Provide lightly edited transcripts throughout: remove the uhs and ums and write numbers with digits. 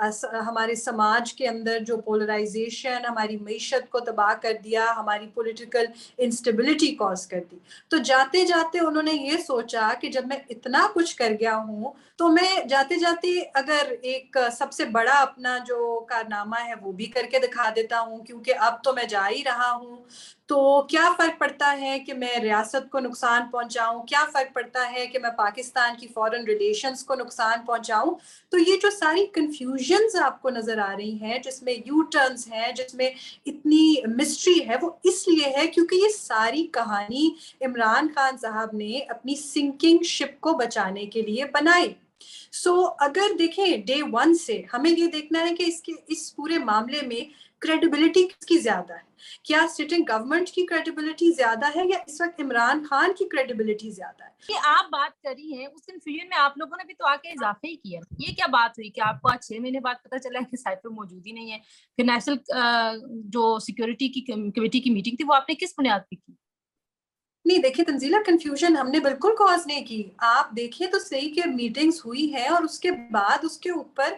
ہمارے سماج کے اندر جو پولرائزیشن ہماری معیشت کو تباہ کر دیا، ہماری پولیٹیکل انسٹیبلٹی کاز کر دی. تو جاتے جاتے انہوں نے یہ سوچا کہ جب میں اتنا کچھ کر گیا ہوں تو میں جاتے جاتے اگر ایک سب سے بڑا اپنا جو کارنامہ ہے وہ بھی کر کے دکھا دیتا ہوں، کیونکہ اب تو میں جا ہی رہا ہوں. تو کیا فرق پڑتا ہے کہ میں ریاست کو نقصان پہنچاؤں، کیا فرق پڑتا ہے کہ میں پاکستان کی فارن ریلیشنز کو نقصان پہنچاؤں. تو یہ جو ساری کنفیوژنز آپ کو نظر آ رہی ہیں، جس میں یو ٹرنز ہیں، جس میں اتنی مسٹری ہے، وہ اس لیے ہے کیونکہ یہ ساری کہانی عمران خان صاحب نے اپنی سنکنگ شپ کو بچانے کے لیے بنائی. اگر دیکھیں ڈے ون سے ہمیں یہ دیکھنا ہے کہ اس پورے معاملے میں کریڈیبلٹی کس کی زیادہ ہے. کیا سٹنگ گورنمنٹ کی کریڈیبلٹی زیادہ ہے یا اس وقت عمران خان کی کریڈیبلٹی زیادہ ہے؟ یہ آپ بات کری ہیں اس کنفیوژن میں آپ لوگوں نے بھی تو آ کے اضافہ ہی کیا. یہ کیا بات ہوئی کہ آپ کو آج 6 مہینے بعد پتہ چلا کہ سائفر موجود ہی نہیں ہے؟ پھر نیشنل جو سیکورٹی کی کمیٹی کی میٹنگ تھی وہ آپ نے کس بنیاد پہ کی؟ نہیں دیکھیں تنزیلہ، کنفیوژن ہم نے بالکل کاز نہیں کی. آپ دیکھیں تو صحیح کہ میٹنگز ہوئی ہیں اور اس کے بعد اس کے اوپر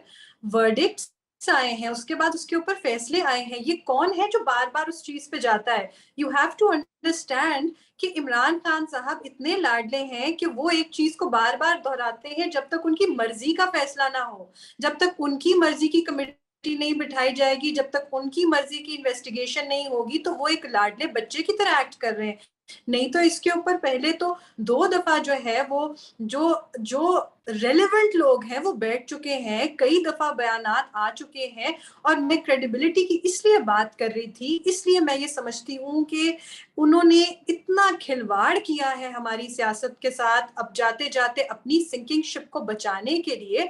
ورڈکٹس آئے ہیں، اس کے بعد اس کے اوپر فیصلے آئے ہیں. یہ کون ہے جو بار بار اس چیز پہ جاتا ہے؟ یو ہیو ٹو انڈرسٹینڈ کہ عمران خان صاحب اتنے لاڈلے ہیں کہ وہ ایک چیز کو بار بار دہراتے ہیں جب تک ان کی مرضی کا فیصلہ نہ ہو، جب تک ان کی مرضی کی کمیٹی نہیں بٹھائی جائے گی، جب تک ان کی مرضی کی انویسٹیگیشن نہیں ہوگی تو وہ ایک لاڈلے بچے کی طرح ایکٹ کر رہے ہیں. نہیں تو اس کے اوپر پہلے تو 2 دفعہ جو ہے وہ جو ریلیونٹ لوگ ہیں وہ بیٹھ چکے ہیں، کئی دفعہ بیانات آ چکے ہیں. اور میں کریڈیبلٹی کی اس لیے بات کر رہی تھی، اس لیے میں یہ سمجھتی ہوں کہ انہوں نے اتنا کھلواڑ کیا ہے ہماری سیاست کے ساتھ. اب جاتے جاتے اپنی سنکنگ شپ کو بچانے کے لیے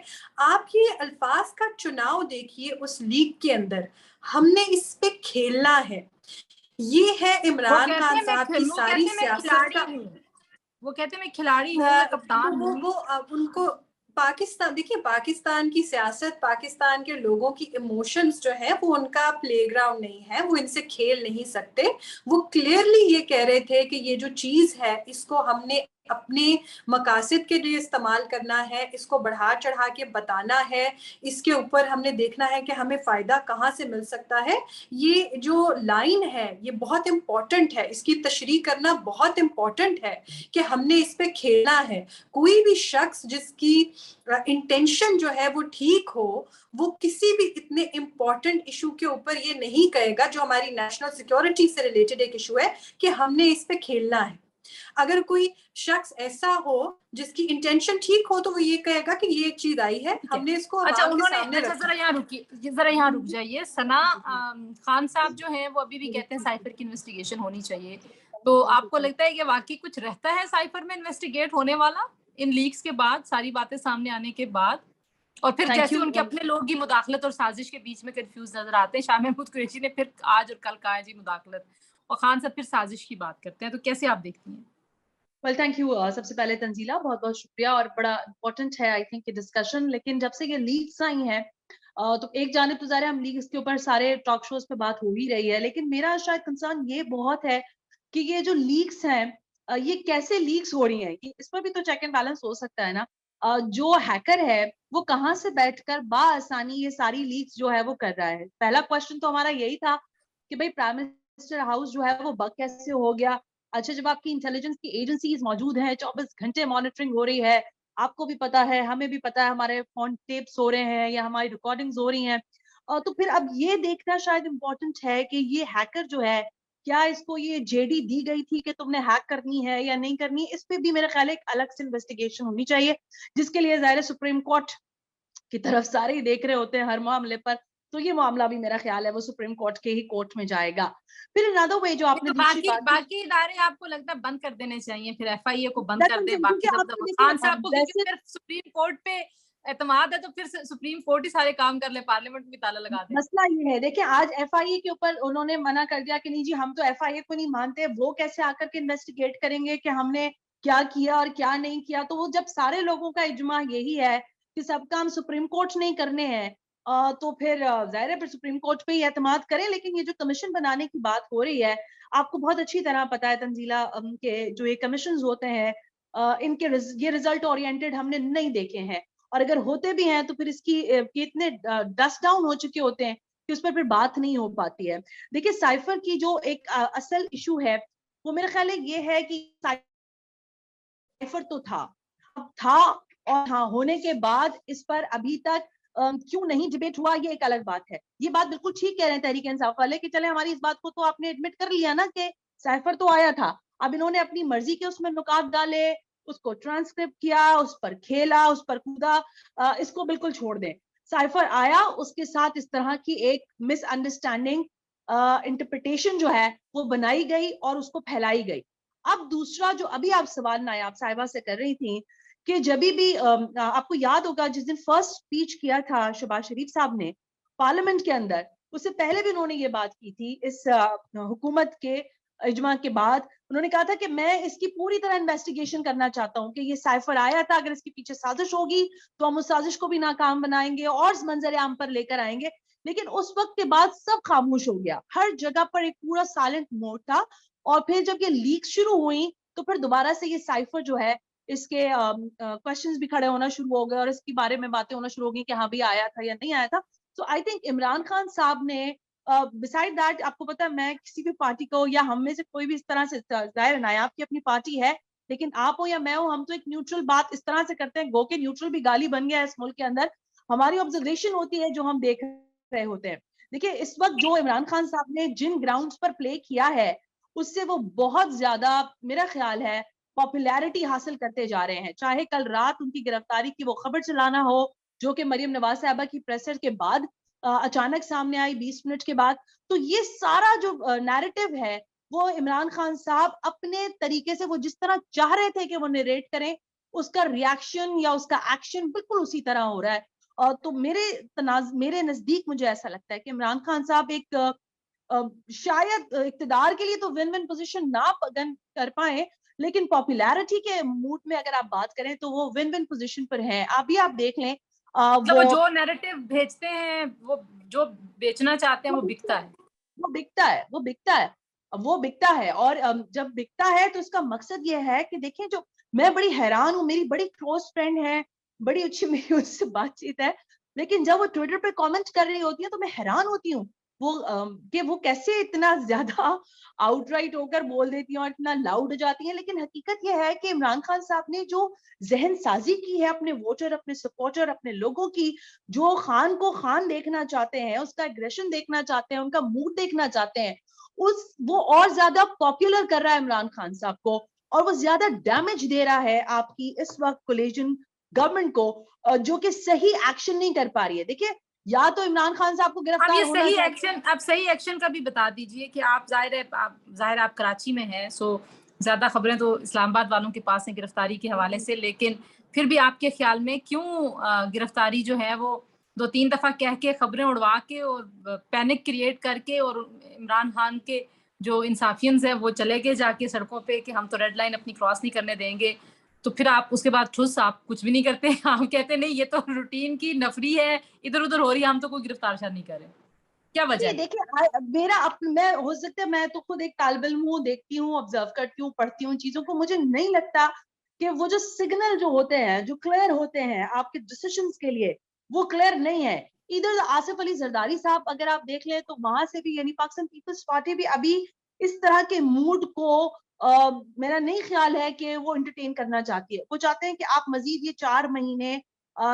آپ یہ الفاظ کا چناؤ دیکھیے. اس لیگ کے اندر ہم نے اس پہ کھیلنا ہے. یہ ہے عمران خان صاحب کی ساری سیاست کا. وہ کہتے ہیں میں کھلاڑی ہوں، میں کپتان ہوں. وہ ان کو پاکستان، دیکھیے پاکستان کی سیاست، پاکستان کے لوگوں کی ایموشنز جو ہیں وہ ان کا پلے گراؤنڈ نہیں ہے، وہ ان سے کھیل نہیں سکتے. وہ کلیئرلی یہ کہہ رہے تھے کہ یہ جو چیز ہے اس کو ہم نے اپنے مقاصد کے لیے استعمال کرنا ہے، اس کو بڑھا چڑھا کے بتانا ہے، اس کے اوپر ہم نے دیکھنا ہے کہ ہمیں فائدہ کہاں سے مل سکتا ہے. یہ جو لائن ہے یہ بہت امپورٹنٹ ہے، اس کی تشریح کرنا بہت امپورٹنٹ ہے کہ ہم نے اس پہ کھیلنا ہے. کوئی بھی شخص جس کی انٹینشن جو ہے وہ ٹھیک ہو، وہ کسی بھی اتنے امپورٹنٹ ایشو کے اوپر یہ نہیں کہے گا جو ہماری نیشنل سیکیورٹی سے ریلیٹڈ ایک ایشو ہے کہ ہم نے اس پہ کھیلنا ہے. اگر کوئی شخص ایسا ہو جس کی انٹینشن ٹھیک ہو تو وہ یہ کہے گا کہ یہ ایک چیز آئی ہے، ہم نے اس کو عوام کے سامنے رکھا. ذرا یہاں رک جائیے. ثنا خان صاحب جو ہیں وہ ابھی بھی کہتے ہیں سائفر کی انویسٹیگیشن ہونی چاہیے. تو آپ کو لگتا ہے کہ واقعی کچھ رہتا ہے سائفر میں انویسٹیگیٹ ہونے والا ان لیکس کے بعد، ساری باتیں سامنے آنے کے بعد؟ اور پھر جیسے ان کے اپنے لوگ ہی مداخلت اور سازش کے بیچ میں کنفیوز نظر آتے ہیں. شاہ محمود قریشی نے پھر آج اور کل کہا ہے جی مداخلت، اور خان صاحب پھر سازش کی بات کرتے ہیں. تو کیسے آپ دیکھتی ہیں؟ Well thank you. سب سے پہلے تنزیلہ بہت بہت شکریہ، اور بڑا امپورٹنٹ ہے آئی تھنک یہ ڈسکشن. لیکن جب سے یہ لیگس آئی ہیں تو ایک جانب تو ظاہر ہم لیگس کے اوپر سارے ٹاک شوز پہ بات ہو ہی رہی ہے، لیکن میرا شاید کنسرن یہ بہت ہے کہ یہ جو لیگس ہیں یہ کیسے لیگس ہو رہی ہیں. اس پر بھی تو چیک اینڈ بیلنس ہو سکتا ہے نا. جو ہیکر ہے وہ کہاں سے بیٹھ کر بآسانی یہ ساری لیگس جو ہے وہ کر رہا ہے. پہلا کوشچن تو ہمارا یہی تھا کہ بھائی پرائم منسٹر ہاؤس جو ہے وہ بگ کیسے ہو گیا. اچھا جب آپ کی انٹیلیجنس کی ایجنسیز موجود ہیں، 24 گھنٹے مانیٹرنگ ہو رہی ہے، آپ کو بھی پتا ہے، ہمیں بھی پتا ہے، ہمارے فون ٹیپس ہو رہے ہیں یا ہماری ریکارڈنگز ہو رہی ہیں، تو پھر اب یہ دیکھنا شاید امپورٹنٹ ہے کہ یہ ہیکر جو ہے کیا اس کو یہ جے ڈی دی گئی تھی کہ تم نے ہیک کرنی ہے یا نہیں کرنی. اس پہ بھی میرا خیال ہے ایک الگ سے انویسٹیگیشن ہونی چاہیے، جس کے لیے ظاہر سپریم کورٹ کی طرف سارے ہی دیکھ رہے ہوتے ہیں ہر معاملے پر. تو یہ معاملہ بھی میرا خیال ہے وہ سپریم کورٹ کے ہی کورٹ میں جائے گا. پھر another way جو آپ نے باقی ادارے آپ کو لگتا ہے بند کر دینے چاہیے، پھر ایف آئی اے کو بند کر دے. باقی خان صاحب کو صرف سپریم کورٹ پہ اعتماد ہے تو پھر سپریم کورٹ ہی سارے کام کر لے، پارلیمنٹ بھی تالا لگا دے. مسئلہ یہ ہے دیکھیں آج ایف آئی اے کے اوپر انہوں نے منع کر دیا کہ نہیں جی ہم تو ایف آئی اے کو نہیں مانتے. وہ کیسے آ کر کے انویسٹیگیٹ کریں گے کہ ہم نے کیا کیا اور کیا نہیں کیا. تو وہ جب سارے لوگوں کا اجماع یہی ہے کہ سب کام سپریم کورٹ نہیں کرنے ہیں تو پھر ظاہر ہے پھر سپریم کورٹ پہ ہی اعتماد کریں. لیکن یہ جو کمیشن بنانے کی بات ہو رہی ہے، آپ کو بہت اچھی طرح پتا ہے تنزیلہ کہ جو یہ کمیشنز ہوتے ہیں ان کے یہ ریزلٹ اورینٹڈ ہم نے نہیں دیکھے ہیں. اور اگر ہوتے بھی ہیں تو پھر اس کی اتنے ڈسٹ ڈاؤن ہو چکے ہوتے ہیں کہ اس پر پھر بات نہیں ہو پاتی ہے. دیکھیے سائفر کی جو ایک اصل ایشو ہے وہ میرا خیال ہے یہ ہے کہ سائفر تو تھا اور ہاں ہونے کے بعد اس پر ابھی تک کیوں نہیں ڈیبیٹ ہوا یہ ایک الگ بات ہے. یہ بات بالکل ٹھیک کہہ رہے ہیں تحریک انصاف والے کہ چلے ہماری اس بات کو تو آپ نے ایڈمٹ کر لیا نا کہ سائفر تو آیا تھا, اب انہوں نے اپنی مرضی کے اس میں نکات ڈالے, اس کو ٹرانسکرپٹ کیا, اس پر کھیلا, اس پر کودا, اس کو بالکل چھوڑ دیں. سائفر آیا, اس کے ساتھ اس طرح کی ایک مس انڈرسٹینڈنگ انٹرپریٹیشن جو ہے وہ بنائی گئی اور اس کو پھیلائی گئی. اب دوسرا جو ابھی آپ سوال نایاب صاحبہ سے کر رہی تھیں کہ جبھی بھی آپ کو یاد ہوگا جس دن فرسٹ اسپیچ کیا تھا شہباز شریف صاحب نے پارلیمنٹ کے اندر, اس سے پہلے بھی انہوں نے یہ بات کی تھی اس حکومت کے اجماع کے بعد, انہوں نے کہا تھا کہ میں اس کی پوری طرح انویسٹیگیشن کرنا چاہتا ہوں کہ یہ سائفر آیا تھا, اگر اس کے پیچھے سازش ہوگی تو ہم اس سازش کو بھی ناکام بنائیں گے اور منظر عام پر لے کر آئیں گے. لیکن اس وقت کے بعد سب خاموش ہو گیا, ہر جگہ پر ایک پورا سائلنٹ موڈ تھا. اور پھر جب یہ لیک شروع ہوئی تو پھر دوبارہ سے یہ سائفر جو ہے اس کے کوشچنز بھی کھڑے ہونا شروع ہو گئے اور اس کے بارے میں باتیں ہونا شروع ہو گئی کہ ہاں بھی آیا تھا یا نہیں آیا تھا. سو آئی تھنک عمران خان صاحب نے بسائڈ دیٹ, آپ کو پتا ہے میں کسی بھی پارٹی کو یا ہم میں سے کوئی بھی اس طرح سے, ظاہر نایاب کی اپنی پارٹی ہے لیکن آپ ہو یا میں ہوں, ہم تو ایک نیوٹرل بات اس طرح سے کرتے ہیں, گو کہ نیوٹرل بھی گالی بن گیا ہے اس ملک کے اندر. ہماری آبزرویشن ہوتی ہے جو ہم دیکھ رہے ہوتے ہیں. دیکھیے اس وقت جو عمران خان صاحب نے جن گراؤنڈز پر پلے کیا ہے اس سے وہ بہت زیادہ میرا خیال ہے پاپولیرٹی حاصل کرتے جا رہے ہیں. چاہے کل رات ان کی گرفتاری کی وہ خبر چلانا ہو جو کہ مریم نواز صاحبہ کی پریسر کے بعد اچانک سامنے آئی 20 منٹ کے بعد, تو یہ سارا جو نیریٹو ہے وہ عمران خان صاحب اپنے طریقے سے وہ جس طرح چاہ رہے تھے کہ وہ نریٹ کریں اس کا ریاکشن یا اس کا ایکشن بالکل اسی طرح ہو رہا ہے. تو میرے نزدیک مجھے ایسا لگتا ہے کہ عمران خان صاحب ایک شاید اقتدار کے لیے تو ون ون پوزیشن نہ کر پائیں لیکن پاپولیرٹی کے موڈ میں اگر آپ بات کریں تو وہ ون ون پوزیشن پر ہیں. ابھی آپ دیکھ لیں وہ جو نیریٹو بھیجتے ہیں, وہ جو بیچنا چاہتے ہیں وہ بکتا ہے, وہ بکتا ہے. اور جب بکتا ہے تو اس کا مقصد یہ ہے کہ دیکھیں جو میں بڑی حیران ہوں, میری بڑی کلوز فرینڈ ہے, بڑی اچھی میری اس سے بات چیت ہے, لیکن جب وہ ٹویٹر پہ کامنٹ کر رہی ہوتی ہے تو میں حیران ہوتی ہوں وہ کیسے اتنا زیادہ آؤٹ رائٹ ہو کر بول دیتی ہیں اور اتنا لاؤڈ ہو جاتی ہیں. لیکن حقیقت یہ ہے کہ عمران خان صاحب نے جو ذہن سازی کی ہے اپنے ووٹر, اپنے سپورٹر, اپنے لوگوں کی, جو خان کو خان دیکھنا چاہتے ہیں, اس کا ایگریشن دیکھنا چاہتے ہیں, ان کا موڈ دیکھنا چاہتے ہیں, وہ اور زیادہ پاپولر کر رہا ہے عمران خان صاحب کو, اور وہ زیادہ ڈیمیج دے رہا ہے آپ کی اس وقت کولیجن گورنمنٹ کو جو کہ صحیح ایکشن نہیں کر پا رہی ہے. دیکھیے یا تو عمران خان صاحب کو گرفتار ہونا چاہیے. اب صحیح ایکشن کا بھی بتا دیجئے کہ آپ ظاہر آپ کراچی میں ہیں, سو زیادہ خبریں تو اسلام آباد والوں کے پاس ہیں گرفتاری کے حوالے سے, لیکن پھر بھی آپ کے خیال میں کیوں گرفتاری جو ہے وہ 2-3 دفعہ کہہ کے خبریں اڑوا کے اور پینک کریٹ کر کے اور عمران خان کے جو انصافیئنز ہیں وہ چلے گئے جا کے سڑکوں پہ کہ ہم تو ریڈ لائن اپنی کراس نہیں کرنے دیں گے, تو پھر آپ اس کے بعد ٹھوس آپ کچھ بھی نہیں کرتے, آپ کہتے نہیں یہ تو روٹین کی نفری ہے ادھر ادھر ہو رہی ہے, ہم تو کوئی گرفتار شاید نہیں کرے. کیا وجہ ہے؟ دیکھیے میں ہو سکتا ہے میں تو خود ایک طالب علم ہوں, دیکھتی ہوں, آبزرو کرتی ہوں, پڑھتی ہوں چیزوں کو, مجھے نہیں لگتا کہ وہ جو سگنل جو ہوتے ہیں جو کلیئر ہوتے ہیں آپ کے ڈیسیشنز کے لیے وہ کلیئر نہیں ہے. ادھر آصف علی زرداری صاحب اگر آپ دیکھ لیں تو وہاں سے بھی یعنی پاکستان پیپلز پارٹی بھی ابھی اس طرح کے موڈ کو میرا نہیں خیال ہے کہ وہ انٹرٹین کرنا چاہتی ہے. وہ چاہتے ہیں کہ آپ مزید یہ 4 مہینے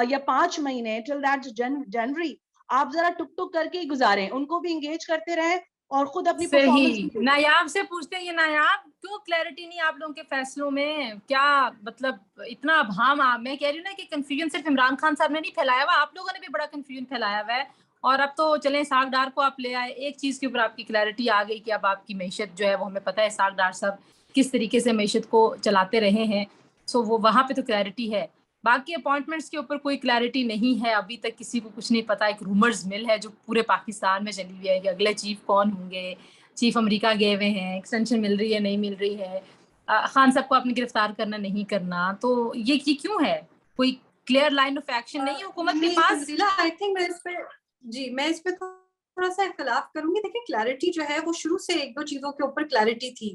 یا 5 مہینے ٹل دیٹ جنوری آپ ذرا ٹک ٹک کر کے ہی گزاریں, ان کو بھی انگیج کرتے رہیں اور خود اپنی پرفارمنس. نایاب سے پوچھتے ہیں, یہ نایاب کیوں کلیئرٹی نہیں آپ لوگوں کے فیصلوں میں, کیا مطلب اتنا ابہام؟ میں کہہ رہی ہوں نا کہ کنفیوژن صرف عمران خان صاحب نے نہیں پھیلایا ہوا, آپ لوگوں نے بھی بڑا کنفیوژن پھیلایا ہوا ہے. اور اب تو چلیں اسحاق ڈار کو آپ لے آئے, ایک چیز کے اوپر آپ کی کلیئرٹی آ گئی کہ اب آپ کی معیشت جو ہے وہ ہمیں پتہ ہے اسحاق ڈار صاحب کس طریقے سے معیشت کو چلاتے رہے ہیں, سو وہ وہاں پہ تو کلیئرٹی ہے. باقی اپوائنٹمنٹس کے اوپر کوئی کلیئرٹی نہیں ہے ابھی تک, کسی کو کچھ نہیں پتا. ایک رومرز مل ہے جو پورے پاکستان میں چلی ہوئی ہے کہ اگلے چیف کون ہوں گے, چیف امریکہ گئے ہوئے ہیں, ایکسٹینشن مل رہی ہے نہیں مل رہی ہے, خان صاحب کو آپ نے گرفتار کرنا نہیں کرنا, تو یہ کیوں ہے؟ کوئی کلیئر لائن آف ایکشن نہیں ہے حکومت کے پاس؟ آئی تھنک میں اس پہ تھوڑا سا اختلاف کروں گی. دیکھیں کلیئرٹی جو ہے وہ شروع سے 1-2 چیزوں کے اوپر کلیئرٹی تھی.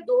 2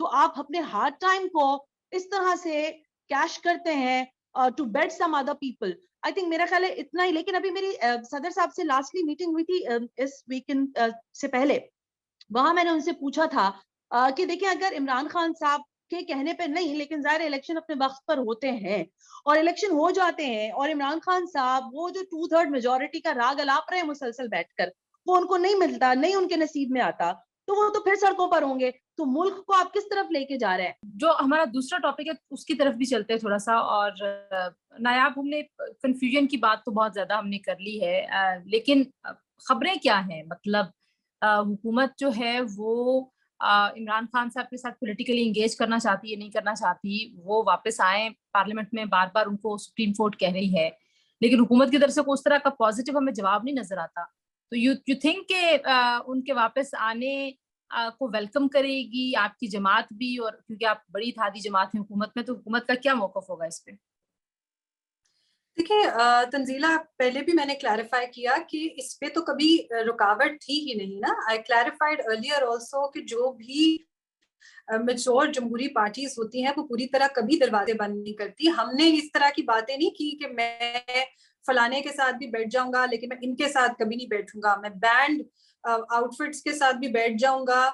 تو آپ اپنے ہارڈ ٹائم کو اس طرح سے کیش کرتے ہیں to beat some other people. I think میرا خیال ہے اتنا ہی. لیکن ابھی میری صدر صاحب سے لاسٹلی میٹنگ ہوئی تھی اس ویکینڈ سے پہلے, وہاں میں نے ان سے پوچھا تھا کہ دیکھیں اگر عمران خان صاحب کے کہنے پہ نہیں, لیکن ظاہر الیکشن اپنے وقت پر ہوتے ہیں اور الیکشن ہو جاتے ہیں اور عمران خان صاحب وہ جو 2/3 میجورٹی کا راگ الاپ رہے ہیں مسلسل بیٹھ کر, وہ ان کو نہیں ملتا, نہیں ان کے نصیب میں آتا, تو وہ تو پھر سڑکوں پر ہوں گے. تو ملک کو آپ کس طرف لے کے جا رہے ہیں؟ جو ہمارا دوسرا ٹاپک ہے اس کی طرف بھی چلتے ہیں تھوڑا سا. اور نایاب, ہم نے کنفیوژن کی بات تو بہت زیادہ ہم نے کر لی ہے, لیکن خبریں کیا ہیں؟ مطلب حکومت جو ہے وہ عمران خان صاحب کے ساتھ پولیٹیکلی انگیج کرنا چاہتی ہے, نہیں کرنا چاہتی. وہ واپس آئیں پارلیمنٹ میں, بار بار ان کو سپریم کورٹ کہہ رہی ہے, لیکن حکومت کی طرف سے اس طرح کا پازیٹیو ہمیں جواب نہیں نظر آتا. تو یو تھنک کہ ان کے واپس آنے کو ویلکم کرے گی آپ کی جماعت بھی؟ اور کیونکہ آپ بڑی اتحادی جماعت ہیں حکومت میں, تو حکومت کا کیا موقف ہوگا اس پہ؟ دیکھیں تنزیلہ, پہلے بھی میں نے کلیریفائی کیا کہ اس پہ تو کبھی رکاوٹ تھی ہی نہیں نا. آئی کلیریفائڈ ارلیئر آلسو کہ جو بھی میچور جمہوری پارٹیز ہوتی ہیں وہ پوری طرح کبھی دروازے بند نہیں کرتی. ہم نے اس طرح کی باتیں نہیں کی کہ میں فلانے کے ساتھ بھی بیٹھ جاؤں گا لیکن میں ان کے ساتھ کبھی نہیں بیٹھوں گا, میں بینڈ آؤٹ فٹس کے ساتھ بھی بیٹھ جاؤں گا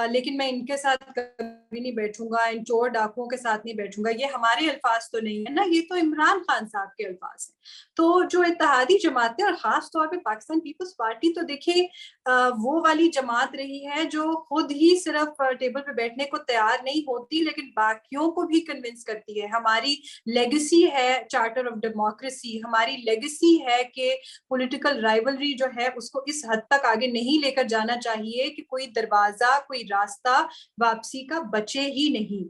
لیکن میں ان کے ساتھ کبھی نہیں بیٹھوں گا, ان چور ڈاکوؤں کے ساتھ نہیں بیٹھوں گا. یہ ہمارے الفاظ تو نہیں ہے نا, یہ تو عمران خان صاحب کے الفاظ ہیں. تو جو اتحادی جماعتیں اور خاص طور پہ پاکستان پیپلز پارٹی, تو دیکھیں وہ والی جماعت رہی ہے جو خود ہی صرف ٹیبل پہ بیٹھنے کو تیار نہیں ہوتی لیکن باقیوں کو بھی کنونس کرتی ہے. ہماری لیگیسی ہے چارٹر آف ڈیموکریسی, ہماری لیگیسی ہے کہ پولیٹیکل رائیولری جو ہے اس کو اس حد تک آگے نہیں لے کر جانا چاہیے کہ کوئی دروازہ, کوئی راستہ واپسی کا بچے ہی نہیں.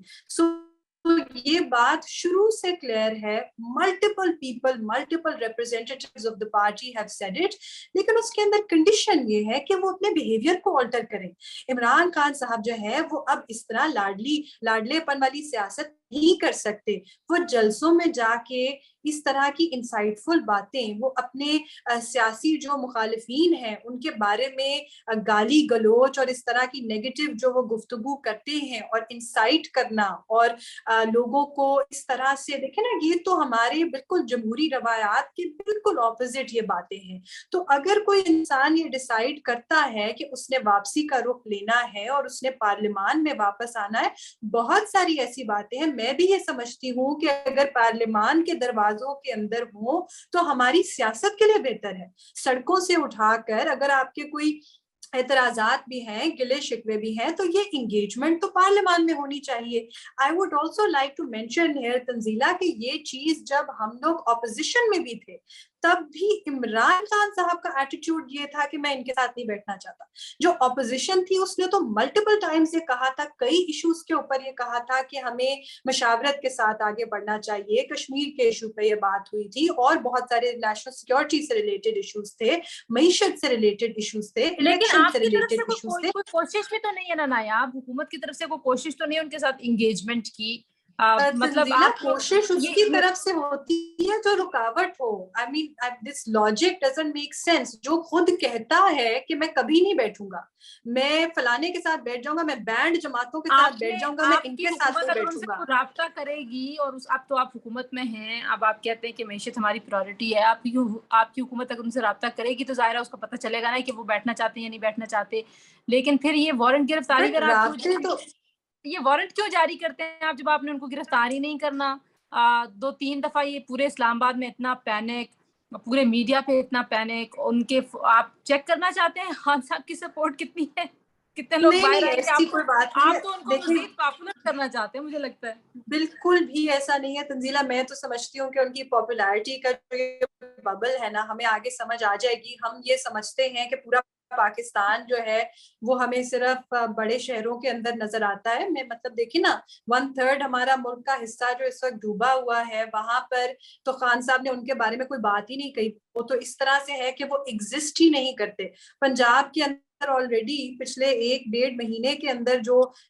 یہ بات شروع سے کلیئر ہے. Multiple people, multiple representatives of the party have said it, لیکن اس کے اندر کنڈیشن یہ ہے کہ وہ اپنے بیہیویئر کو آلٹر کریں. عمران خان صاحب جو ہے وہ اب اس طرح لاڈلے پن والی سیاست نہیں کر سکتے. وہ جلسوں میں جا کے اس طرح کی انسائٹ فل باتیں, وہ اپنے سیاسی جو مخالفین ہیں ان کے بارے میں گالی گلوچ اور اس طرح کی نیگیٹو جو وہ گفتگو کرتے ہیں اور انسائٹ کرنا اور لوگوں کو اس طرح سے, دیکھیں نا, یہ تو ہمارے بالکل جمہوری روایات کے بالکل اپوزٹ یہ باتیں ہیں. تو اگر کوئی انسان یہ ڈیسائیڈ کرتا ہے کہ اس نے واپسی کا رخ لینا ہے اور اس نے پارلیمان میں واپس آنا ہے, بہت ساری ایسی باتیں ہیں. میں بھی یہ سمجھتی ہوں کہ اگر پارلیمان کے دروازوں کے اندر ہوں تو ہماری سیاست کے لیے بہتر ہے. سڑکوں سے اٹھا کر اگر آپ کے کوئی اعتراضات بھی ہیں, گلے شکوے بھی ہیں, تو یہ انگیجمنٹ تو پارلیمان میں ہونی چاہیے. I would also like to mention here Tanzeela کہ یہ چیز جب ہم لوگ اپوزیشن میں بھی تھے تب بھی عمران خان صاحب کا ایٹیٹیوڈ یہ تھا کہ میں ان کے ساتھ نہیں بیٹھنا چاہتا. جو اپوزیشن تھی اس نے تو ملٹیپل ٹائمز یہ کہا تھا, کئی ایشوز کے اوپر یہ کہا تھا کہ ہمیں مشاورت کے ساتھ آگے بڑھنا چاہیے. کشمیر کے ایشو پہ یہ بات ہوئی تھی اور بہت سارے نیشنل سیکورٹی سے ریلیٹڈ ایشوز تھے, معیشت سے ریلیٹڈ ایشوز تھے, لیکن الیکشن آپ سے کی طرف ریلیٹڈ سے ایشوز تھے. کوئی کوشش بھی تو نہیں ہے نا نایاب, حکومت کی طرف سے کوئی کوشش تو نہیں ہے ان کے ساتھ انگیجمنٹ کی؟ مطلب تنزیلہ آپ کوشش اس کی طرف سے ہوتی ہے جو رکاوٹ ہو. I mean this logic doesn't make sense. جو خود کہتا ہے کہ میں کبھی نہیں بیٹھوں گا, میں فلانے کے ساتھ بیٹھ جاؤں گا, میں بینڈ جماعتوں کے ساتھ بیٹھ جاؤں گا, میں ان کے ساتھ نہیں بیٹھوں گا. رابطہ کرے گی اور اب تو آپ حکومت میں ہیں, اب آپ کہتے ہیں کہ معیشت ہماری پرائورٹی ہے, آپ کی حکومت اگر ان سے رابطہ کرے گی تو ظاہر ہے اس کو پتہ چلے گا نا کہ وہ بیٹھنا چاہتے ہیں یا نہیں بیٹھنا چاہتے. لیکن پھر یہ وارنٹ گرفتاری کا یہ وارنٹ کیوں جاری کرتے ہیں آپ جب آپ نے ان کو گرفتار ہی نہیں کرنا؟ 2-3 دفعہ یہ پورے اسلام آباد میں اتنا پینک, پورے میڈیا پہ اتنا پینک, ان کے آپ چیک کرنا چاہتے ہیں خان صاحب کی سپورٹ کتنی ہے, کتنے لوگ باہر آئے ہیں؟ آپ تو ان کو مزید پاپولر کرنا چاہتے ہیں, مجھے لگتا ہے. بالکل بھی ایسا نہیں ہے تنزیلہ. میں تو سمجھتی ہوں کہ ان کی پاپولیرٹی کا جو ببل ہے نا, ہمیں آگے سمجھ آ جائے گی. ہم یہ سمجھتے ہیں کہ پورا پاکستان جو ہے وہ ہمیں صرف بڑے شہروں کے اندر نظر آتا ہے. میں مطلب دیکھیں نا, 1/3 ہمارا ملک کا حصہ جو اس وقت ڈوبا ہوا ہے, وہاں پر تو خان صاحب نے ان کے بارے میں کوئی بات ہی نہیں کہی. وہ تو اس طرح سے ہے کہ وہ ایگزسٹ ہی نہیں کرتے. پنجاب کے اندر آلریڈی پچھلے 1-1.5 مہینے کے اندر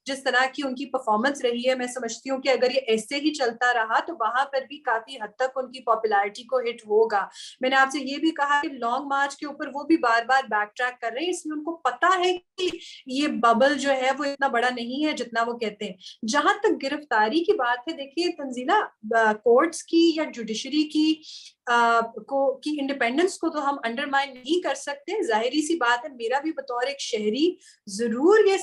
جس طرح کی ان کی پرفارمنس رہی ہے, میں سمجھتی ہوں کہ اگر یہ ایسے ہی چلتا رہا تو وہاں پر بھی کافی حد تک ان کی پاپولیرٹی کو ہٹ ہوگا. میں نے آپ سے یہ بھی کہا کہ لانگ مارچ کے اوپر وہ بھی بار بار بیک ٹریک کر رہے ہیں, اس لیے ان کو پتا ہے کہ یہ ببل جو ہے وہ اتنا بڑا نہیں ہے جتنا وہ کہتے ہیں. جہاں تک گرفتاری کی بات ہے, دیکھیے تنزیلہ, کورٹس کی یا جوڈیشری کی انڈیپینڈنس کو تو ہم انڈرمائن نہیں کر سکتے. ظاہری سی بات ہے, میرا بھی بطور ایک شہری ضرور یہ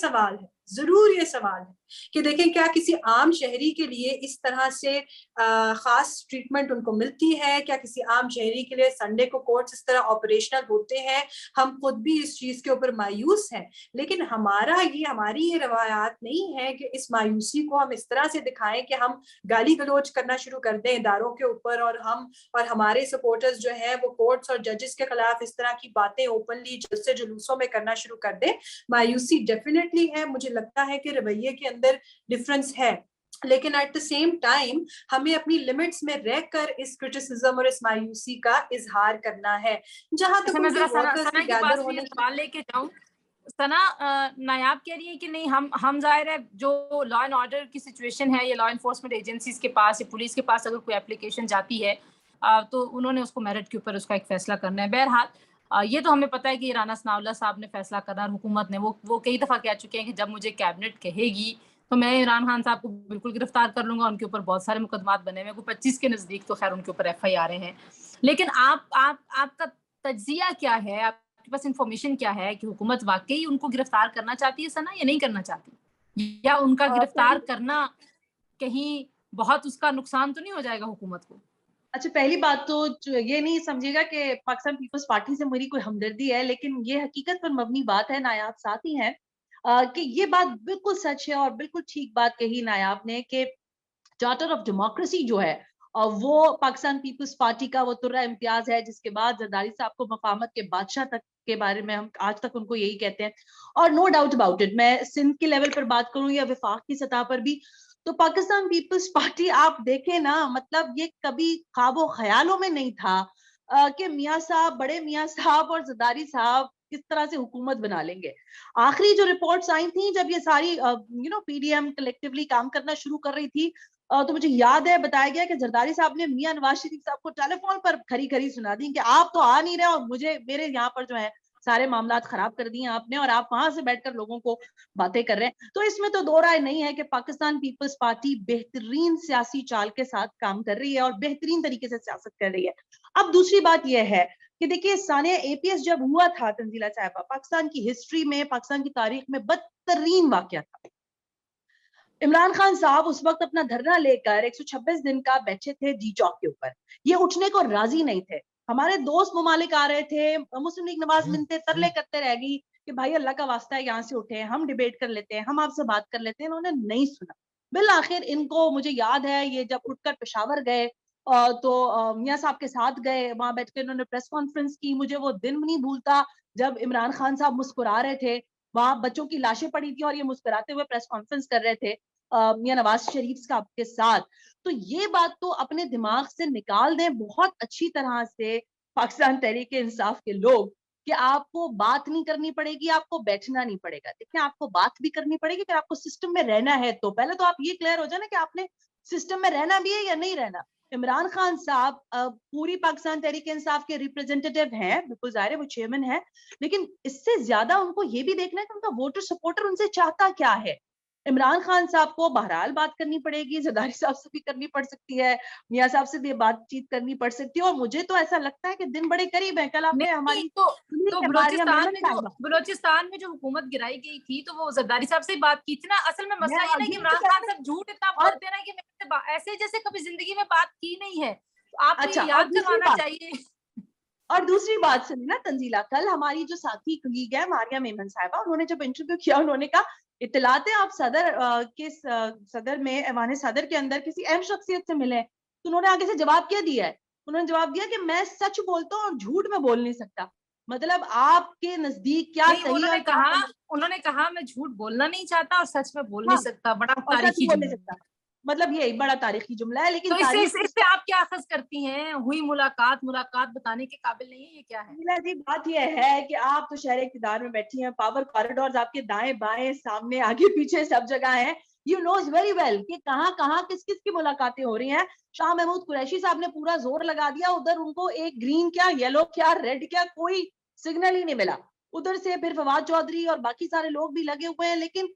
سوال ہے کہ دیکھیں کیا کسی عام شہری کے لیے اس طرح سے خاص ٹریٹمنٹ ان کو ملتی ہے؟ کیا کسی عام شہری کے لیے سنڈے کو کورٹس اس طرح آپریشنل ہوتے ہیں؟ ہم خود بھی اس چیز کے اوپر مایوس ہیں, لیکن ہماری یہ روایات نہیں ہے کہ اس مایوسی کو ہم اس طرح سے دکھائیں کہ ہم گالی گلوچ کرنا شروع کر دیں اداروں کے اوپر, اور ہمارے سپورٹرز جو ہیں وہ کورٹس اور ججز کے خلاف اس طرح کی باتیں اوپنلی جلسے جلوسوں میں کرنا شروع کر دیں. مایوسی ڈیفینیٹلی ہے, مجھے لگتا ہے کہ رویے کے اندر ڈفرنس ہے, لیکن ایٹ دا سیم ٹائم ہمیں اپنی لمٹس میں رہ کر اس کرٹیسزم اور اس مایوسی کا اظہار کرنا ہے. جہاں تک ان کے ورکرز کے گیدر ہونے کی سوال لے کے جاؤں, ثنا نایاب کہہ رہی ہے کہ نہیں, ہم ظاہر ہے جو لا اینڈ آرڈر کی سچویشن ہے, یہ لا انفورسمنٹ ایجنسیز کے پاس یا پولیس کے پاس اگر کوئی اپلیکیشن جاتی ہے تو انہوں نے اس کو میرٹ کے اوپر اس کا ایک فیصلہ کرنا ہے. بہرحال یہ تو ہمیں پتہ ہے کہ رانا ثناء اللہ صاحب نے فیصلہ کرنا, اور حکومت نے وہ کئی دفعہ کہہ چکے ہیں کہ جب مجھے کیبنٹ کہے گی تو میں عمران خان صاحب کو بالکل گرفتار کر لوں گا. ان کے اوپر بہت سارے مقدمات بنے ہوئے, 25 کے نزدیک تو خیر ان کے اوپر FIR ہیں. لیکن آپ کا تجزیہ کیا ہے, آپ کے پاس انفارمیشن کیا ہے کہ حکومت واقعی ان کو گرفتار کرنا چاہتی ہے ثنا یا نہیں کرنا چاہتی, یا ان کا گرفتار کرنا کہیں بہت اس کا نقصان تو نہیں ہو جائے گا حکومت کو؟ اچھا, پہلی بات تو یہ نہیں سمجھے گا کہ پاکستان پیپلز پارٹی سے میری کوئی ہمدردی ہے, لیکن یہ حقیقت پر مبنی بات ہے. نایاب ساتھ ہی ہیں کہ یہ بات بالکل سچ ہے اور بالکل ٹھیک بات کہی نایاب نے کہ چارٹر آف ڈیموکریسی جو ہے وہ پاکستان پیپلز پارٹی کا وہ ترہ امتیاز ہے, جس کے بعد زرداری صاحب کو مفاہمت کے بادشاہ تک کے بارے میں ہم آج تک ان کو یہی کہتے ہیں. اور نو ڈاؤٹ اباؤٹ اٹ, میں سندھ کے لیول پر بات کروں یا وفاق کی سطح پر بھی, تو پاکستان پیپلز پارٹی آپ دیکھیں نا, مطلب یہ کبھی خواب و خیالوں میں نہیں تھا کہ میاں صاحب, بڑے میاں صاحب اور زرداری صاحب کس طرح سے حکومت بنا لیں گے. آخری جو رپورٹس آئی تھیں جب یہ ساری PDM کلیکٹیولی کام کرنا شروع کر رہی تھی, تو مجھے یاد ہے بتایا گیا کہ زرداری صاحب نے میاں نواز شریف صاحب کو ٹیلی فون پر کھری سنا دی کہ آپ تو آ نہیں رہے اور میرے یہاں پر جو ہے سارے معاملات خراب کر دیے آپ نے, اور آپ وہاں سے بیٹھ کر لوگوں کو باتیں کر رہے ہیں. تو اس میں تو دو رائے نہیں ہے کہ پاکستان پیپلز پارٹی بہترین سیاسی چال کے ساتھ کام کر رہی ہے اور بہترین طریقے سے سیاست کر رہی ہے. اب دوسری بات یہ ہے کہ دیکھیے ثانیہ APS جب ہوا تھا تنزیلہ صاحبہ, پاکستان کی ہسٹری میں, پاکستان کی تاریخ میں بدترین واقعہ تھا. عمران خان صاحب اس وقت اپنا دھرنا لے کر 126 دن کا بیٹھے تھے جی چوک کے اوپر, یہ اٹھنے کو راضی نہیں تھے. ہمارے دوست ممالک آ رہے تھے, مسلم لیگ نواز منتے ترلے کرتے رہ گئی کہ بھائی اللہ کا واسطہ ہے یہاں سے اٹھے, ہم ڈیبیٹ کر لیتے ہیں, ہم آپ سے بات کر لیتے ہیں. انہوں نے نہیں سنا. بالآخر ان کو, مجھے یاد ہے یہ جب اٹھ کر پشاور گئے تو میاں صاحب کے ساتھ گئے, وہاں بیٹھ کے انہوں نے پریس کانفرنس کی. مجھے وہ دن نہیں بھولتا جب عمران خان صاحب مسکرا رہے تھے, وہاں بچوں کی لاشیں پڑی تھی اور یہ مسکراتے ہوئے پریس کانفرنس کر رہے تھے میاں نواز شریف صاحب کے ساتھ. تو یہ بات تو اپنے دماغ سے نکال دیں بہت اچھی طرح سے پاکستان تحریک انصاف کے لوگ, کہ آپ کو بات نہیں کرنی پڑے گی, آپ کو بیٹھنا نہیں پڑے گا. دیکھیں آپ کو بات بھی کرنی پڑے گی, اگر آپ کو سسٹم میں رہنا ہے تو پہلے تو آپ یہ کلیئر ہو جائے نا کہ آپ نے سسٹم میں رہنا بھی ہے یا نہیں رہنا. عمران خان صاحب پوری پاکستان تحریک انصاف کے ریپرزینٹیٹیو ہیں, بالکل ظاہر ہے وہ چیئرمین ہے, لیکن اس سے زیادہ ان کو یہ بھی دیکھنا ہے کہ ان کا ووٹر سپورٹر ان سے چاہتا کیا ہے. عمران خان صاحب کو بہرحال بات کرنی پڑے گی, زرداری صاحب سے بھی کرنی پڑ سکتی ہے, میاں صاحب سے بھی بات چیت کرنی پڑ سکتی ہے. اور مجھے تو ایسا لگتا ہے کہ دن بڑے قریب ہیں. کل آپ نے ہماری تو بلوچستان میں جو حکومت گرائی گئی تھی تو وہ زرداری صاحب سے بات کی تھی نا. اصل میں مسئلہ یہ نہیں کہ عمران خان صاحب جھوٹ اتنا بولتے ہیں کہ ایسے جیسے کبھی زندگی میں بات کی نہیں ہے. آپ کو یہ یاد کروانا چاہیے. اور دوسری بات سنی نا تنزیلہ, کل ہماری جو ساتھی کلیگ ہے ماریہ میمن صاحبہ, انہوں نے جب انٹرویو کیا انہوں نے کہا اطلاعات آپ صدر میں ایوان صدر کے اندر کسی اہم شخصیت سے ملے, تو انہوں نے آگے سے جواب کیا دیا ہے, انہوں نے جواب دیا کہ میں سچ بولتا ہوں اور جھوٹ میں بول نہیں سکتا. مطلب آپ کے نزدیک کیا صحیح ہے؟ انہوں نے کہا میں جھوٹ بولنا نہیں چاہتا اور سچ میں بول نہیں سکتا. بڑا تاریخی بول نہیں سکتا. مطلب یہی بڑا تاریخی جملہ ہے. لیکن تو اس سے آپ کیا اخذ کرتی ہیں؟ ہوئی ملاقات بتانے کے قابل نہیں ہے، یہ کیا ہے؟ جی بات یہ ہے کہ آپ تو شہر اقتدار میں بیٹھی ہیں, پاور کاریڈورز آپ کے دائیں بائیں سامنے آگے پیچھے سب جگہ ہیں. یو نوز ویری ویل کہ کہاں کہاں کس کس کی ملاقاتیں ہو رہی ہیں. شاہ محمود قریشی صاحب نے پورا زور لگا دیا, ادھر ان کو ایک گرین کیا یلو کیا ریڈ کیا کوئی سگنل ہی نہیں ملا. ادھر سے پھر فواد چودھری اور باقی سارے لوگ بھی لگے ہوئے ہیں, لیکن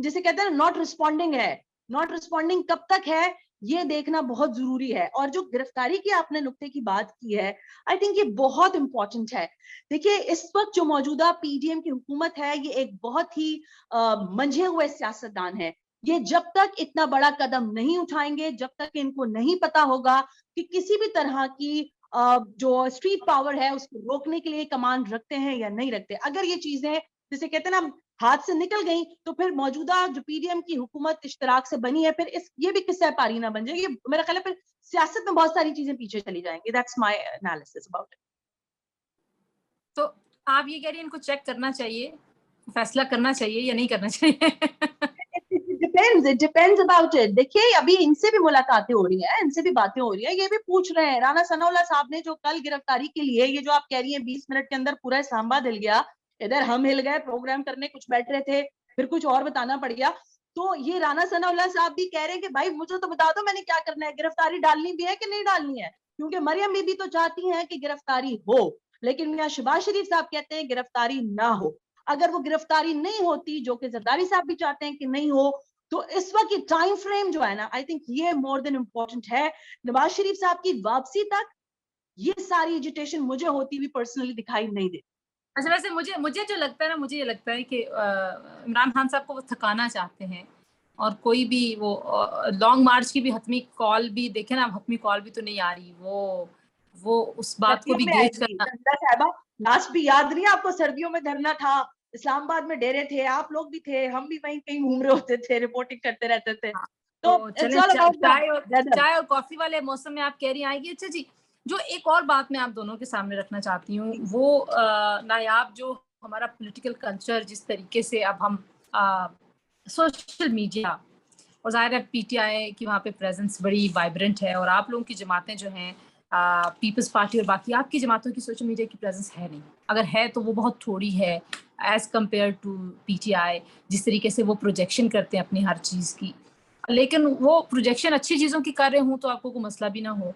جسے کہتے ہیں ناٹ رسپونڈنگ ہے. ناٹ رسپونڈنگ کب تک ہے یہ دیکھنا بہت ضروری ہے. اور جو گرفتاری کی آپ نے نقطے کی بات کی ہے, آئی تھنک یہ بہت امپورٹنٹ ہے. دیکھیے اس وقت جو موجودہ پی ڈی ایم کی حکومت ہے یہ ایک بہت ہی منجھے ہوئے سیاستدان ہے. یہ جب تک اتنا بڑا قدم نہیں اٹھائیں گے, جب تک ان کو نہیں پتا ہوگا کہ کسی بھی طرح کی جو اسٹریٹ پاور ہے اس کو روکنے کے لیے کمانڈ رکھتے ہیں یا نہیں رکھتے, اگر یہ چیزیں جسے کہتے ہیں نا ہاتھ سے نکل گئی تو پھر موجودہ جو پی ڈی ایم کی حکومت اشتراک سے بنی ہے, پھر یہ بھی قصہ پاری نہ بن جائے. یہ میرا خیال ہے پھر سیاست میں بہت ساری چیزیں پیچھے چلی جائیں گی. That's my analysis about it. تو آپ یہ کہہ رہی ہیں ان کو چیک کرنا چاہیے, فیصلہ کرنا چاہیے یا نہیں کرنا چاہیے؟ It depends about it. دیکھیے ابھی ان سے بھی ملاقاتیں ہو رہی ہیں, ان سے بھی باتیں ہو رہی ہیں, یہ بھی پوچھ رہے ہیں. رانا ثناء اللہ صاحب نے جو کل گرفتاری کے لیے یہ جو آپ کہہ رہی ہیں 20 منٹ کے اندر پورا اسلام آباد ہل گیا, ادھر ہم ہل گئے پروگرام کرنے, کچھ بیٹھ رہے تھے پھر کچھ اور بتانا پڑ گیا. تو یہ رانا ثناء اللہ صاحب بھی کہہ رہے ہیں کہ بھائی مجھے تو بتا دو میں نے کیا کرنا ہے, گرفتاری ڈالنی بھی ہے کہ نہیں ڈالنی ہے, کیونکہ مریم بی بی تو چاہتی ہیں کہ گرفتاری ہو, لیکن میاں شہباز شریف صاحب کہتے ہیں گرفتاری نہ ہو. اگر وہ گرفتاری نہیں ہوتی, جو کہ زرداری صاحب بھی چاہتے ہیں کہ نہیں ہو, تو اس وقت یہ ٹائم فریم جو ہے نا, آئی تھنک یہ مور دین امپورٹنٹ ہے. نواز شریف صاحب کی واپسی تک یہ ساری ایجیٹیشن مجھے ہوتی ہوئی پرسنلی دکھائی نہیں دیتی. اچھا ویسے مجھے جو لگتا ہے نا, مجھے یہ لگتا ہے کہ عمران خان صاحب کو وہ تھکانا چاہتے ہیں, اور کوئی بھی وہ لانگ مارچ کی بھی حتمی کال بھی دیکھیں نا, حتمی کال بھی تو نہیں آ رہی, وہ اس بات کو بھی گیج کرنا. لاسٹ بھی یاد نہیں آپ کو, سردیوں میں دھرنا تھا, اسلام آباد میں ڈیرے تھے, آپ لوگ بھی تھے, ہم بھی وہیں کہیں گھوم رہے ہوتے تھے, رپورٹنگ کرتے رہتے تھے. تو چائے اور کافی والے موسم میں آپ کہہ رہی آئے گی. اچھا جی, جو ایک اور بات میں آپ دونوں کے سامنے رکھنا چاہتی ہوں, وہ نایاب جو ہمارا پولیٹیکل کلچر جس طریقے سے اب ہم سوشل میڈیا, اور ظاہر ہے پی ٹی آئی کی وہاں پہ پریزنس بڑی وائبرنٹ ہے, اور آپ لوگوں کی جماعتیں جو ہیں پیپلز پارٹی اور باقی آپ کی جماعتوں کی سوشل میڈیا کی پریزنس ہے نہیں, اگر ہے تو وہ بہت تھوڑی ہے as compare to P T I, جس طریقے سے وہ پروجیکشن کرتے ہیں اپنی ہر چیز کی. لیکن وہ پروجیکشن اچھی چیزوں کی کر رہے ہوں تو آپ کو کوئی مسئلہ بھی نہ ہو.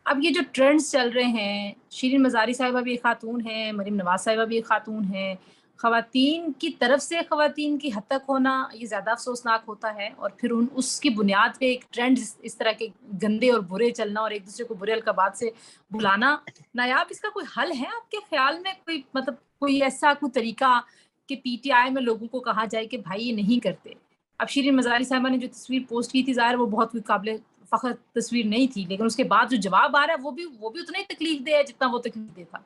اب یہ جو ٹرینڈز چل رہے ہیں, شیرین مزاری صاحبہ بھی ایک خاتون ہیں, مریم نواز صاحبہ بھی ایک خاتون ہیں, خواتین کی طرف سے خواتین کی حد تک ہونا یہ زیادہ افسوسناک ہوتا ہے, اور پھر اس کی بنیاد پہ ایک ٹرینڈ اس طرح کے گندے اور برے چلنا اور ایک دوسرے کو برے القابات سے بلانا. نایاب اس کا کوئی حل ہے آپ کے خیال میں, کوئی مطلب کوئی ایسا کوئی طریقہ کہ پی ٹی آئی میں لوگوں کو کہا جائے کہ بھائی یہ نہیں کرتے؟ اب شیرین مزاری صاحبہ نے جو تصویر پوسٹ کی تھی, ظاہر وہ بہت کوئی قابل فخر تصویر نہیں تھی, لیکن اس کے بعد جو جواب آ رہا ہے وہ بھی اتنا ہی تکلیف دہ ہے جتنا وہ تکلیف دہ تھا.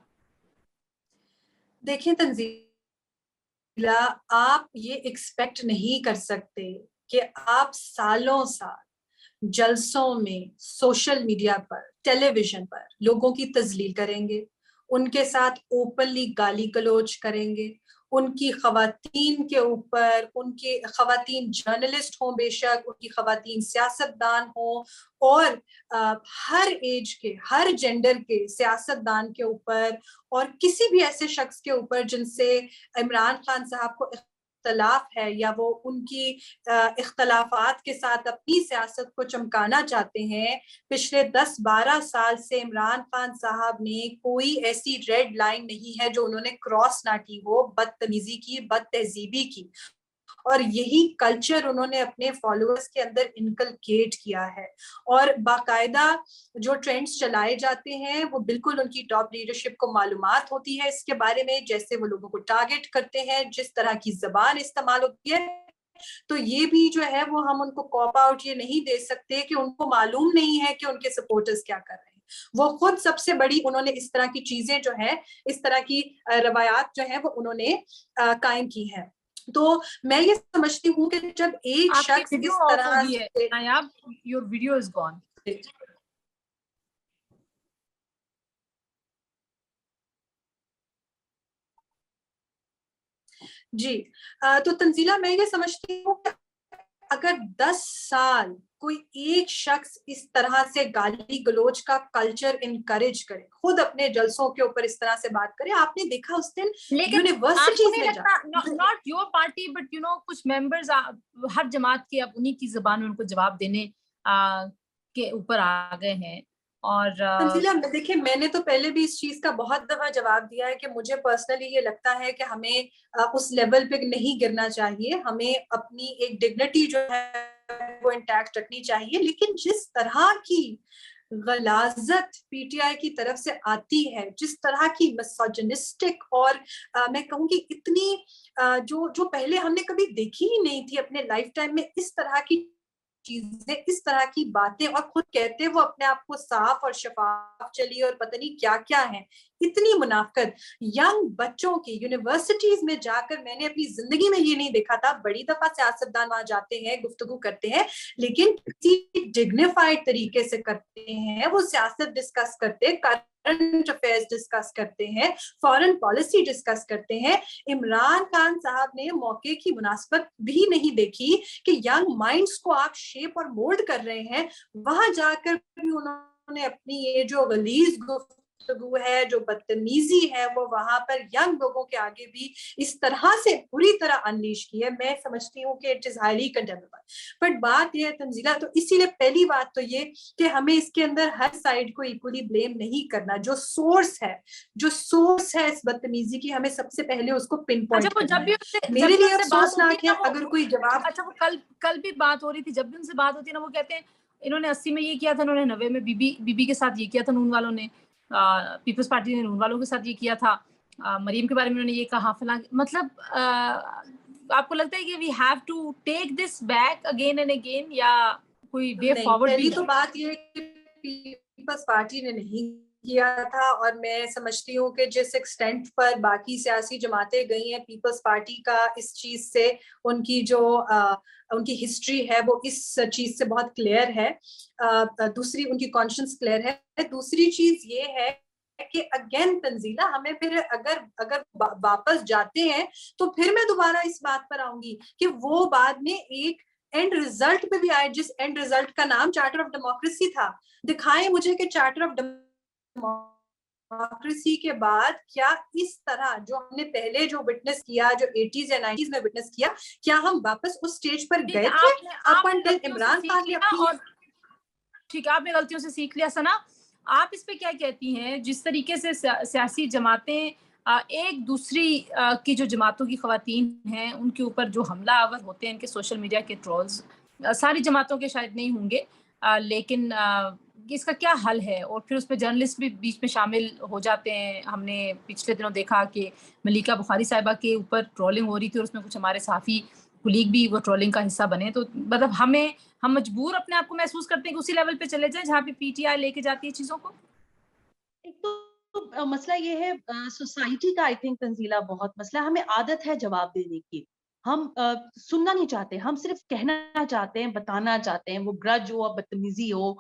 دیکھیں تنزیلہ, آپ یہ ایکسپیکٹ نہیں کر سکتے کہ آپ سالوں سال جلسوں میں سوشل میڈیا پر, ٹیلی ویژن پر لوگوں کی تذلیل کریں گے, ان کے ساتھ اوپنلی گالی گلوچ کریں گے, ان کی خواتین کے اوپر, ان کے خواتین جرنلسٹ ہوں بے شک, ان کی خواتین سیاستدان ہوں, اور ہر ایج کے, ہر جینڈر کے سیاستدان کے اوپر, اور کسی بھی ایسے شخص کے اوپر جن سے عمران خان صاحب کو اختلاف ہے یا وہ ان کی اختلافات کے ساتھ اپنی سیاست کو چمکانا چاہتے ہیں. پچھلے 10-12 سال سے عمران خان صاحب نے کوئی ایسی ریڈ لائن نہیں ہے جو انہوں نے کراس نہ کی ہو, بدتمیزی کی, بد تہذیبی کی, اور یہی کلچر انہوں نے اپنے فالوورز کے اندر انکلکیٹ کیا ہے. اور باقاعدہ جو ٹرینڈز چلائے جاتے ہیں وہ بالکل ان کی ٹاپ لیڈرشپ کو معلومات ہوتی ہے اس کے بارے میں, جیسے وہ لوگوں کو ٹارگٹ کرتے ہیں, جس طرح کی زبان استعمال ہوتی ہے. تو یہ بھی جو ہے وہ ہم ان کو کاپ آؤٹ یہ نہیں دے سکتے کہ ان کو معلوم نہیں ہے کہ ان کے سپورٹرز کیا کر رہے ہیں. وہ خود سب سے بڑی انہوں نے اس طرح کی چیزیں جو ہے, اس طرح کی روایات جو ہیں وہ انہوں نے قائم کی ہیں. تو میں یہ سمجھتی ہوں کہ جب ایک شخص اس طرح سے نایاب, your video is gone. جی, تو تنزیلہ میں یہ سمجھتی ہوں کہ اگر 10 سال کوئی ایک شخص اس طرح سے گالی گلوچ کا کلچر انکریج کرے, خود اپنے جلسوں کے اوپر اس طرح سے بات کرے, آپ نے دیکھا اس دن یونیورسٹیز میں not your party but you know کچھ ممبرز ہر جماعت کے اب انہی کی زبان میں ان کو جواب دینے کے اوپر آ گئے ہیں. اور تنزیلہ دیکھیں, میں نے تو پہلے بھی اس چیز کا بہت دفعہ جواب دیا ہے کہ مجھے پرسنلی یہ لگتا ہے کہ ہمیں اس لیول پہ نہیں گرنا چاہیے, ہمیں اپنی ایک ڈگنیٹی جو ہے وہ انٹیکٹ رکھنی چاہیے. لیکن جس طرح کی غلاظت پی ٹی آئی کی طرف سے آتی ہے, جس طرح کی مسوجنسٹک اور میں کہوں گی اتنی جو پہلے ہم نے کبھی دیکھی ہی نہیں تھی اپنے لائف ٹائم میں, اس طرح کی چیزیں, اس طرح کی باتیں, اور خود کہتے وہ اپنے آپ کو صاف اور شفاف چلی اور پتہ نہیں کیا کیا ہے, اتنی منافقت ینگ بچوں کی یونیورسٹیز میں جا کر میں نے اپنی زندگی میں یہ نہیں دیکھا تھا. بڑی دفعہ سیاستدان وہاں جاتے ہیں, گفتگو کرتے ہیں, لیکن کسی ڈگنیفائڈ طریقے سے کرتے ہیں. وہ سیاست ڈسکس کرتے, کرنٹ افیئرز ڈسکس کرتے ہیں, فارن پالیسی ڈسکس کرتے ہیں. عمران خان صاحب نے موقع کی مناسبت بھی نہیں دیکھی کہ ینگ مائنڈز کو آپ شیپ اور مولڈ کر رہے ہیں, وہاں جا کر بھی انہوں نے اپنی یہ جو غلیظ گفتگو ہے, جو بدتمیزی ہے, وہ وہاں پر ینگ لوگوں کے آگے بھی اس طرح سے پوری طرح انلیش کی ہے. میں سمجھتی ہوں کہ اٹ از ہائیلی کنڈیمیبل. بٹ بات یہ ہے تنزیلہ, تو اسی لیے پہلی بات تو یہ کہ ہمیں اس کے اندر ہر سائڈ کو ایکولی بلیم نہیں کرنا. جو سورس ہے اس بدتمیزی کی, ہمیں سب سے پہلے اس کو پن پوائنٹ کرنا ہے. میرے لیے افسوسناک ہے اگر کوئی جواب, اچھا وہ کل بھی بات ہو رہی تھی, جب بھی ان سے بات ہوتی ہے نا, وہ کہتے ہیں انہوں نے 80 میں یہ کیا تھا, انہوں نے 90 میں بی بی کے ساتھ یہ کیا تھا, نون والوں نے, پیپلز پارٹی نے نون والوں کے ساتھ یہ کیا تھا, مریم کے بارے میں انہوں نے یہ کہا فلاں. مطلب آپ کو لگتا ہے کہ we have to take this back again and again, یا کوئی وے فارورڈ؟ پہلی تو بات یہ کہ پیپلز پارٹی نے نہیں کیا تھا, اور میں سمجھتی ہوں کہ جس ایکسٹینٹ پر باقی سیاسی جماعتیں گئی ہیں پیپلز پارٹی کا اس چیز سے, ان کی جو ان کی ہسٹری ہے وہ اس چیز سے بہت کلیئر ہے. دوسری ان کی کانشنس کلیئر ہے. دوسری چیز یہ ہے کہ اگین تنزیلہ, ہمیں پھر اگر واپس جاتے ہیں تو پھر میں دوبارہ اس بات پر آؤں گی کہ وہ بعد میں ایک اینڈ ریزلٹ پہ بھی آئے, جس اینڈ ریزلٹ کا نام چارٹر آف ڈیموکریسی تھا. دکھائیں مجھے کہ چارٹر آف ڈیموکریسی کے بعد کیا اس طرح جو ہم نے پہلے جو وٹنس کیا, جو 80s یا 90s میں وٹنس کیا, کیا ہم واپس اس سٹیج پر گئے تھے اپ انٹل عمران خان نے اپنی, ٹھیک ہے آپ نے غلطیوں سے سیکھ لیا. ثنا, آپ اس پہ کیا کہتی ہیں, جس طریقے سے سیاسی جماعتیں ایک دوسری کی جو جماعتوں کی خواتین ہیں ان کے اوپر جو حملہ آور ہوتے ہیں, ان کے سوشل میڈیا کے ٹرولز, ساری جماعتوں کے شاید نہیں ہوں گے, لیکن اس کا کیا حل ہے؟ اور پھر اس پہ جرنلسٹ بھی بیچ میں شامل ہو جاتے ہیں. ہم نے پچھلے دنوں دیکھا کہ ملیکہ بخاری صاحبہ کے اوپر ٹرولنگ ہو رہی تھی, اور اس میں کچھ ہمارے صحافی کلیگ بھی وہ ٹرولنگ کا حصہ بنے. تو مطلب ہم مجبور اپنے آپ کو محسوس کرتے ہیں کہ اسی لیول پہ چلے جائیں جہاں پہ پی ٹی آئی لے کے جاتی ہے چیزوں کو. ایک تو مسئلہ یہ ہے سوسائٹی کا, آئی تھنک تنزیلہ بہت مسئلہ, ہمیں عادت ہے جواب دینے کی, ہم سننا نہیں چاہتے, ہم صرف کہنا چاہتے ہیں, بتانا چاہتے ہیں, وہ گرج ہو, بدتمیزی ہو.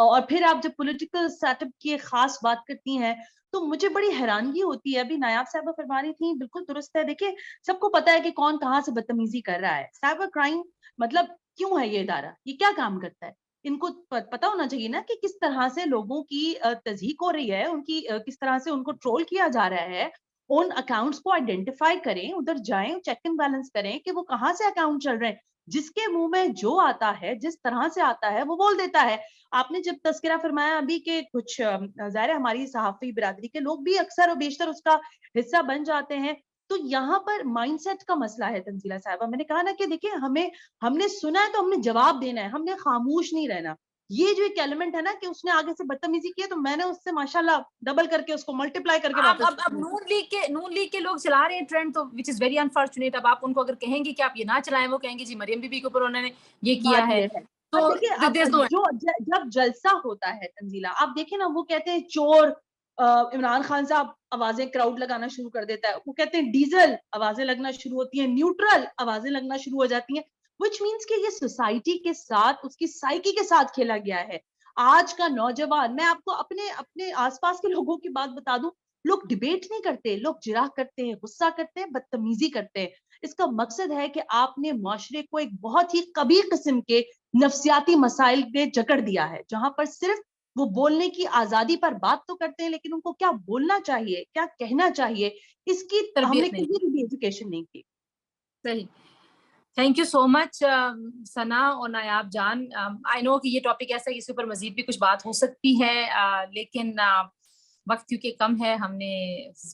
اور پھر آپ جب پولیٹیکل سیٹ اپ کی خاص بات کرتی ہیں تو مجھے بڑی حیرانگی ہوتی ہے. ابھی نایاب صاحبہ فرما رہی تھی, بالکل درست ہے. دیکھیں سب کو پتا ہے کہ کون کہاں سے بدتمیزی کر رہا ہے. سائبر کرائم مطلب کیوں ہے یہ ادارہ, یہ کیا کام کرتا ہے, ان کو پتا ہونا چاہیے نا کہ کس طرح سے لوگوں کی تضحیق ہو رہی ہے, ان کی کس طرح سے ان کو ٹرول کیا جا رہا ہے. ان اکاؤنٹس کو آئیڈینٹیفائی کریں, ادھر جائیں, چیک اینڈ بیلنس کریں کہ وہ کہاں سے اکاؤنٹ چل رہے ہیں. جس کے منہ میں جو آتا ہے, جس طرح سے آتا ہے, وہ بول دیتا ہے. آپ نے جب تذکرہ فرمایا ابھی کہ کچھ ظاہر ہماری صحافی برادری کے لوگ بھی اکثر و بیشتر اس کا حصہ بن جاتے ہیں, تو یہاں پر مائنڈ سیٹ کا مسئلہ ہے تنزیلہ صاحبہ. میں نے کہا نا کہ دیکھیں ہم نے سنا ہے تو ہم نے جواب دینا ہے, ہم نے خاموش نہیں رہنا. یہ جو ایک ایلیمنٹ ہے نا کہ اس نے آگے سے بدتمیزی کی ہے, تو میں نے اس سے ماشاءاللہ ڈبل کر کے اس کو ملٹیپلائی کر کے واپس. اب نون لیگ کے لوگ چلا رہے ہیں ٹرینڈ, تو وچ از ویری انفارچونیٹ. اب آپ ان کو اگر کہیں گے کہ آپ یہ نہ چلائیں, وہ کہیں گے جی مریم بی بی کے اوپر انہوں نے یہ کیا ہے. تو جب جلسہ ہوتا ہے تنزیلہ, آپ دیکھیں نا, وہ کہتے ہیں چور, عمران خان صاحب آوازیں کراؤڈ لگانا شروع کر دیتا ہے, وہ کہتے ہیں ڈیزل, آوازیں لگنا شروع ہوتی ہیں, نیوٹرل, آوازیں لگنا شروع ہو جاتی ہیں. which means کہ یہ سوسائٹی کے ساتھ, اس کی سائیکی کے ساتھ کھیلا گیا ہے. آج کا نوجوان, میں آپ کو اپنے آس پاس کے لوگوں کی بات بتا دوں, لوگ ڈیبیٹ نہیں کرتے, لوگ جراح کرتے ہیں, غصہ کرتے ہیں, بدتمیزی کرتے ہیں. اس کا مقصد ہے کہ آپ نے معاشرے کو ایک بہت ہی قبیح قسم کے نفسیاتی مسائل پہ جکڑ دیا ہے, جہاں پر صرف وہ بولنے کی آزادی پر بات تو کرتے ہیں, لیکن ان کو کیا بولنا چاہیے, کیا کہنا چاہیے, اس کی ہم نے کسی بھی ایجوکیشن نہیں کی. صحیح. تھینک یو سو مچ ثنا اور نایاب جان. آئی نو کہ یہ ٹاپک ایسا ہے اس کے اوپر مزید بھی کچھ بات ہو سکتی ہے, لیکن وقت کیونکہ کم ہے, ہم نے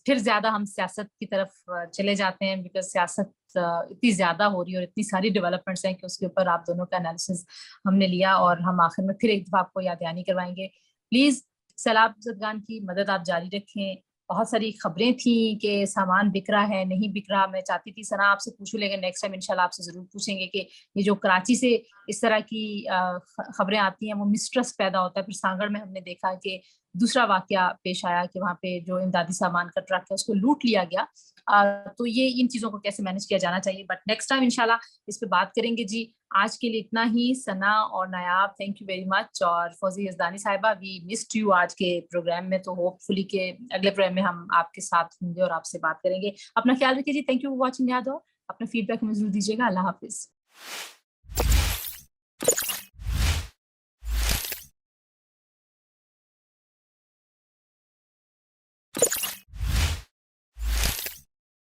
پھر زیادہ ہم سیاست کی طرف چلے جاتے ہیں, بیکاز سیاست اتنی زیادہ ہو رہی ہے اور اتنی ساری ڈیولپمنٹس ہیں کہ اس کے اوپر آپ دونوں کا انالیسز ہم نے لیا, اور ہم آخر میں پھر ایک دفعہ آپ کو یاد دہانی کروائیں گے. پلیز سیلاب زدگان کی مدد آپ جاری رکھیں. بہت ساری خبریں تھیں کہ سامان بک رہا ہے, نہیں بک رہا. میں چاہتی تھی ثنا آپ سے پوچھوں, لیکن نیکسٹ ٹائم انشاءاللہ آپ سے ضرور پوچھیں گے کہ یہ جو کراچی سے اس طرح کی خبریں آتی ہیں وہ مسٹرسٹ پیدا ہوتا ہے. پھر سانگڑ میں ہم نے دیکھا کہ دوسرا واقعہ پیش آیا کہ وہاں پہ جو امدادی سامان کا ٹرک ہے اس کو لوٹ لیا گیا. تو یہ ان چیزوں کو کیسے مینج کیا جانا چاہیے, بٹ نیکسٹ ٹائم انشاءاللہ اس پہ بات کریں گے. جی آج کے لیے اتنا ہی. ثنا اور نایاب تھینک یو ویری مچ, اور فوزیہ یزدانی صاحبہ وی مسڈ یو آج کے پروگرام میں. تو ہوپ فلی کہ اگلے پروگرام میں ہم آپ کے ساتھ ہوں گے اور آپ سے بات کریں گے. اپنا خیال رکھیے جی. Thank you for watching. یاد ہو اپنا فیڈ بیک ہمیں ضرور دیجیے گا. اللہ حافظ.